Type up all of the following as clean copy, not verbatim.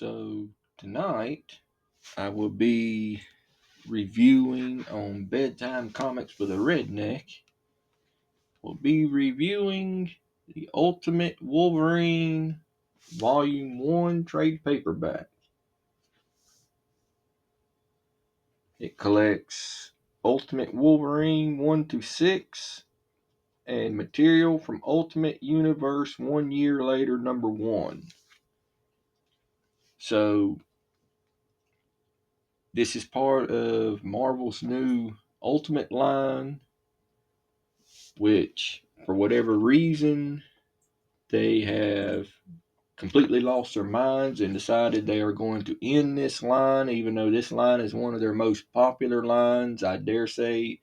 So tonight I will be reviewing on Bedtime Comics with a Redneck. We'll be reviewing the Ultimate Wolverine Volume 1 trade paperback. It collects Ultimate Wolverine 1 to 6 and material from Ultimate Universe 1 year later number 1. So this is part of Marvel's new Ultimate line, which, for whatever reason, they have completely lost their minds and decided they are going to end this line, even though this line is one of their most popular lines. I dare say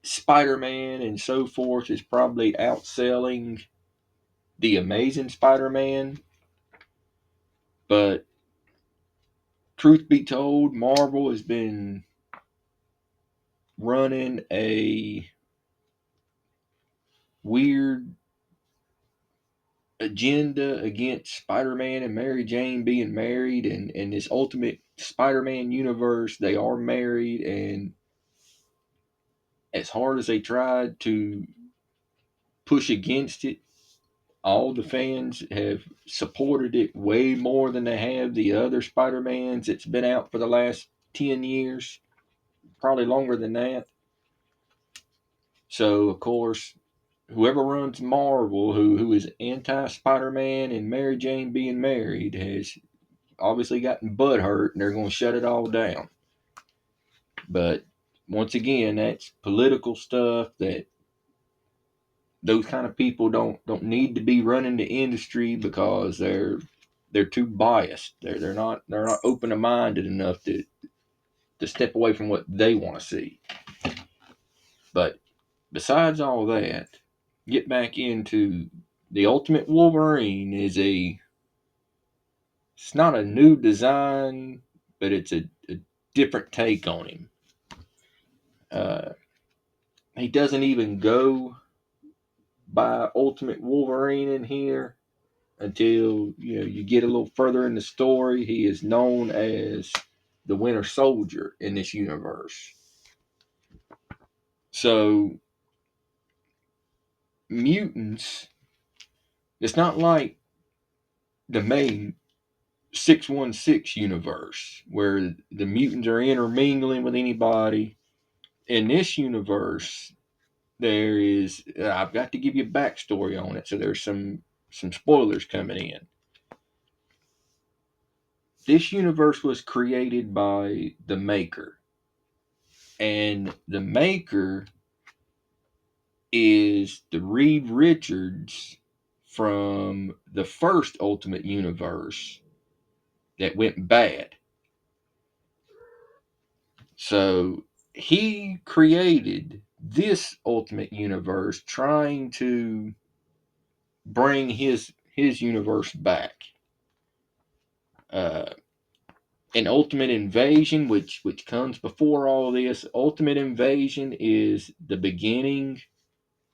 Spider-Man and so forth is probably outselling the Amazing Spider-Man. But truth be told, Marvel has been running a weird agenda against Spider-Man and Mary Jane being married, and this Ultimate Spider-Man universe, they are married, and as hard as they tried to push against it, all the fans have supported it way more than they have the other Spider-Mans that's been out for the last 10 years, probably longer than that. So, of course, whoever runs Marvel, who is anti-Spider-Man and Mary Jane being married, has obviously gotten butthurt, and they're going to shut it all down. But once again, that's political stuff that those kind of people don't need to be running the industry, because they're too biased. They're not open minded enough to step away from what they want to see. But besides all that, get back into the Ultimate Wolverine. It's not a new design, but it's a different take on him. Uh, he doesn't even go by Ultimate Wolverine in here until you get a little further in the story. He is known as the Winter Soldier in this universe. So mutants, it's not like the main 616 universe where the mutants are intermingling with anybody. In this universe, there is, I've got to give you a backstory on it, so there's some spoilers coming in. This universe was created by the Maker, and the Maker is the Reed Richards from the first Ultimate Universe that went bad. So he created this Ultimate Universe trying to bring his universe back. Uh, an Ultimate Invasion, which comes before all this. Ultimate Invasion is the beginning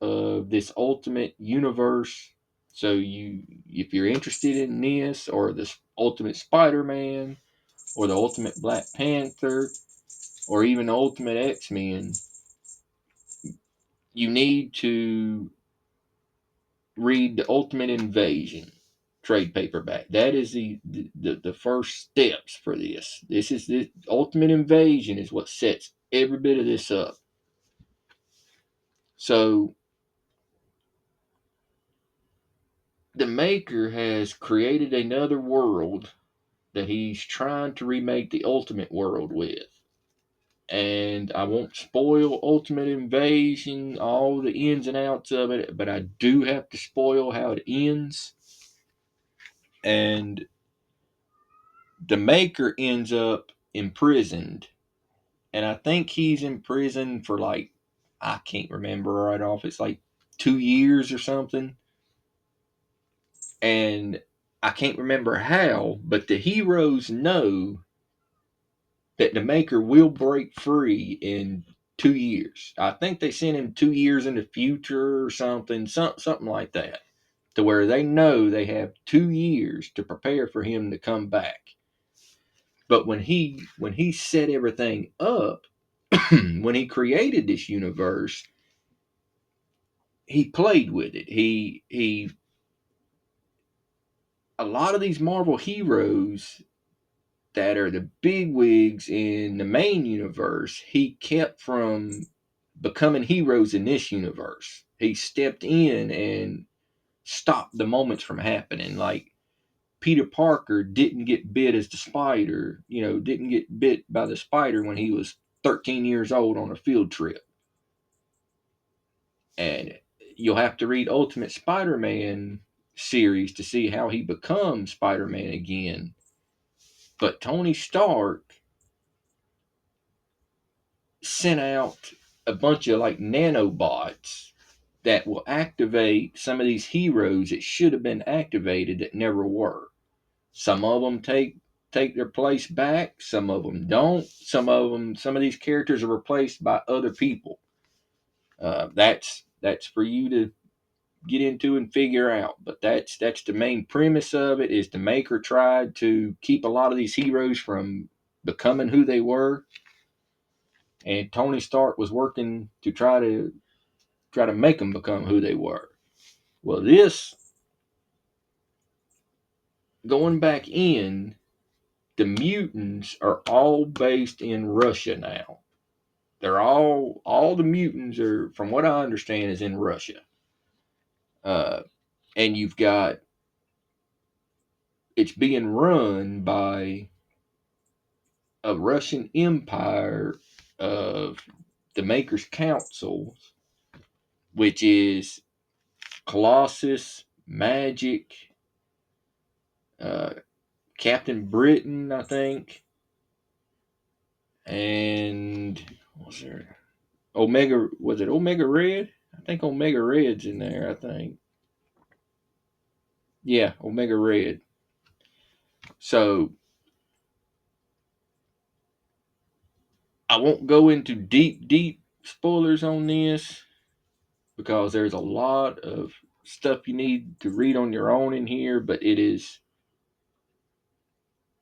of this Ultimate Universe. So if you're interested in this, or this Ultimate Spider-Man, or the Ultimate Black Panther, or even the Ultimate X-Men, you need to read the Ultimate Invasion trade paperback. That is the first steps for this. This Ultimate Invasion is what sets every bit of this up. So the Maker has created another world that he's trying to remake the Ultimate world with. And I won't spoil Ultimate Invasion, all the ins and outs of it, but I do have to spoil how it ends. And the Maker ends up imprisoned. And I think he's in prison for, like, I can't remember right off. It's like 2 years or something. And I can't remember how, but the heroes know that the Maker will break free in 2 years. I think they sent him 2 years in the future or something like that. to where they know they have 2 years to prepare for him to come back. But when he set everything up, when he created this universe, he played with it. He A lot of these Marvel heroes that are the big wigs in the main universe, he kept from becoming heroes in this universe. He stepped in and stopped the moments from happening. Like Peter Parker didn't get bit as the spider, didn't get bit by the spider when he was 13 years old on a field trip. And you'll have to read Ultimate Spider-Man series to see how he becomes Spider-Man again. But Tony Stark sent out a bunch of like nanobots that will activate some of these heroes that should have been activated that never were. Some of them take their place back. Some of them don't. Some of these characters are replaced by other people. That's for you to get into and figure out. But that's the main premise of it. Is the maker tried to keep a lot of these heroes from becoming who they were, and Tony Stark was working to try to make them become who they were. Well, this going back in, the mutants are all based in Russia now. They're all the mutants are, from what I understand, is in Russia. Uh, and you've got it's being run by a Russian empire of the Makers Council, which is Colossus, Magic, uh, Captain Britain, I think, and what was there? Omega, was it Omega Red? I think Omega Red's in there. I think, yeah, Omega Red. So I won't go into deep spoilers on this because there's a lot of stuff you need to read on your own in here. But it's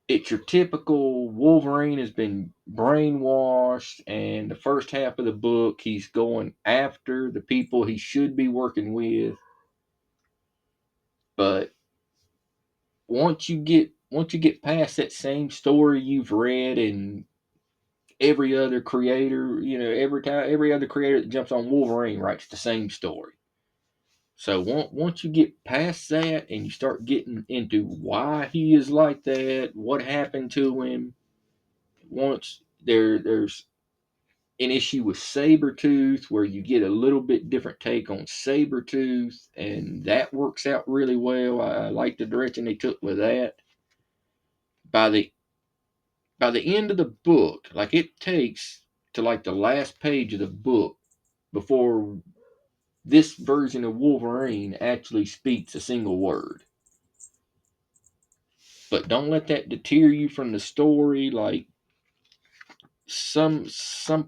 your typical Wolverine has been brainwashed, and the first half of the book he's going after the people he should be working with. But once you get past that same story you've read and every other creator, every other creator that jumps on Wolverine writes the same story. So once you get past that and you start getting into why he is like that, what happened to him, once there's an issue with Sabretooth where you get a little bit different take on Sabretooth, and that works out really well. I like the direction they took with that. By the by the end of the book, like it takes to like the last page of the book before this version of Wolverine actually speaks a single word. But don't let that deter you from the story. Like some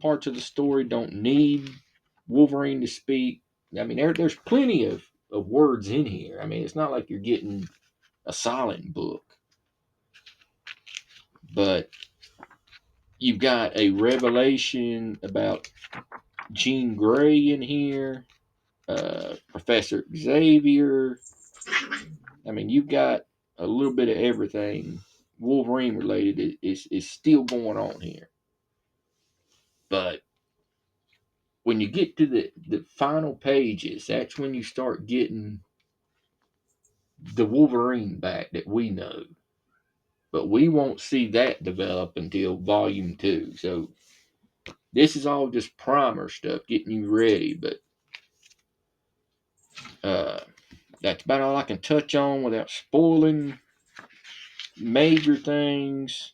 parts of the story don't need Wolverine to speak. I mean, there's plenty of words in here. I mean, it's not like you're getting a silent book, but you've got a revelation about Jean Grey in here, Professor Xavier. I mean, you've got a little bit of everything Wolverine related is still going on here. But when you get to the final pages, that's when you start getting the Wolverine back that we know. But we won't see that develop until volume 2. So this is all just primer stuff, getting you ready. But uh, that's about all I can touch on without spoiling major things.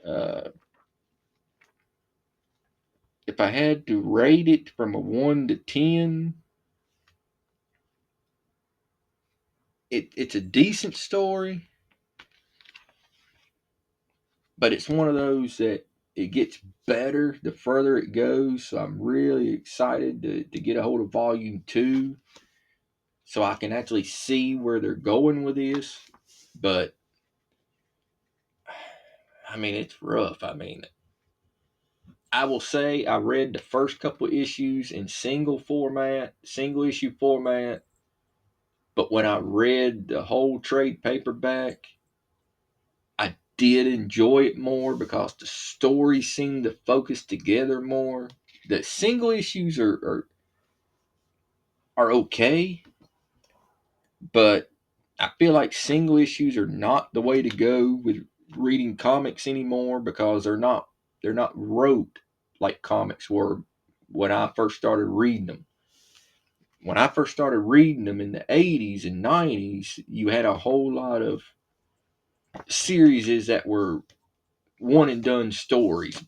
Uh, if I had to rate it from a 1 to 10, it's a decent story, but it's one of those that it gets better the further it goes. So I'm really excited to get a hold of volume 2. so I can actually see where they're going with this. But I mean, it's rough. I mean, I will say I read the first couple issues in single issue format, but when I read the whole trade paperback, I did enjoy it more because the stories seemed to focus together more. The single issues are okay, but I feel like single issues are not the way to go with reading comics anymore because they're not wrote like comics were when I first started reading them. When I first started reading them in the 80s and 90s, you had a whole lot of series that were one and done stories,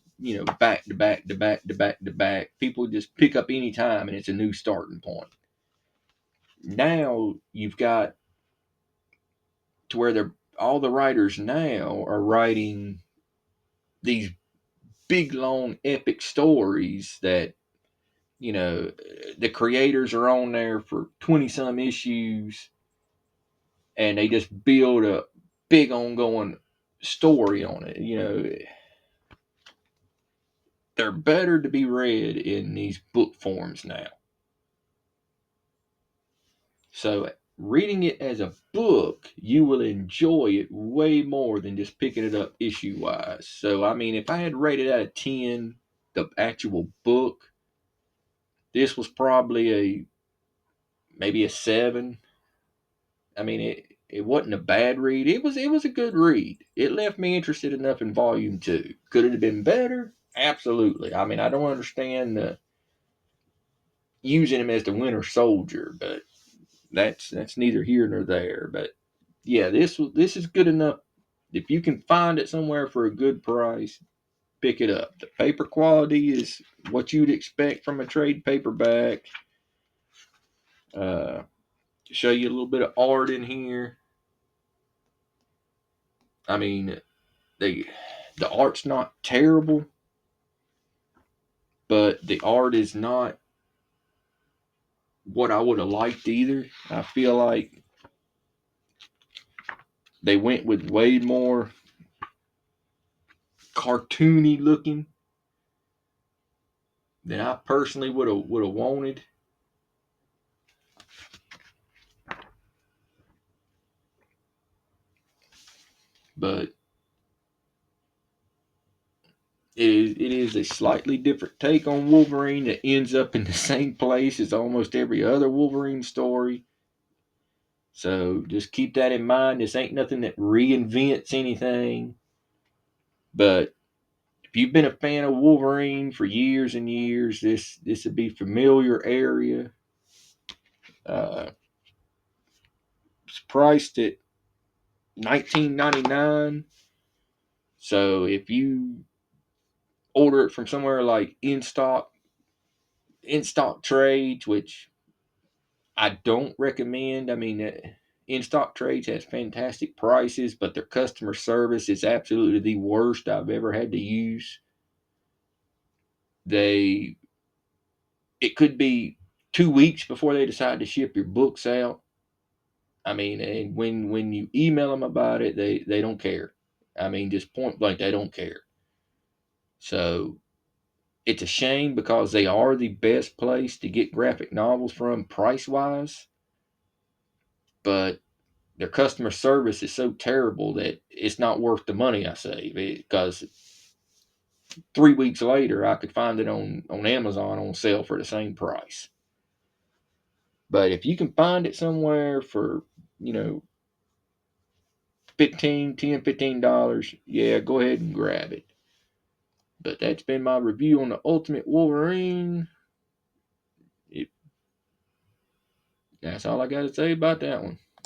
back to back to back to back to back. People just pick up any time and it's a new starting point. Now you've got to where they're all the writers now are writing these big long epic stories that the creators are on there for 20 some issues and they just build a big ongoing story on it. They're better to be read in these book forms now. So reading it as a book, you will enjoy it way more than just picking it up issue wise. So I mean, if I had rated out of 10 the actual book, this was probably maybe a 7. I mean, it wasn't a bad read. It was a good read. It left me interested enough in volume 2. Could it have been better? Absolutely. I mean, I don't understand using him as the Winter Soldier, but that's neither here nor there. But yeah, this is good enough. If you can find it somewhere for a good price, pick it up. The paper quality is what you'd expect from a trade paperback. To show you a little bit of art in here. I mean, the art's not terrible, but the art is not what I would have liked either. I feel like they went with way more cartoony looking than I personally would have wanted. But it is a slightly different take on Wolverine that ends up in the same place as almost every other Wolverine story. So just keep that in mind. This ain't nothing that reinvents anything. But if you've been a fan of Wolverine for years and years, this would be familiar area. It's priced at $19.99. So if you order it from somewhere like in stock trades, which I don't recommend. I mean, in stock trades has fantastic prices, but their customer service is absolutely the worst I've ever had to use. They It could be 2 weeks before they decide to ship your books out. I mean, and when you email them about it, they don't care. I mean, just point blank, they don't care. So it's a shame because they are the best place to get graphic novels from price wise, but their customer service is so terrible that it's not worth the money I save. Because 3 weeks later, I could find it on Amazon on sale for the same price. But if you can find it somewhere for, you know, 15 $10 $15, yeah, go ahead and grab it. But that's been my review on the Ultimate Wolverine. It, that's all I got to say about that one.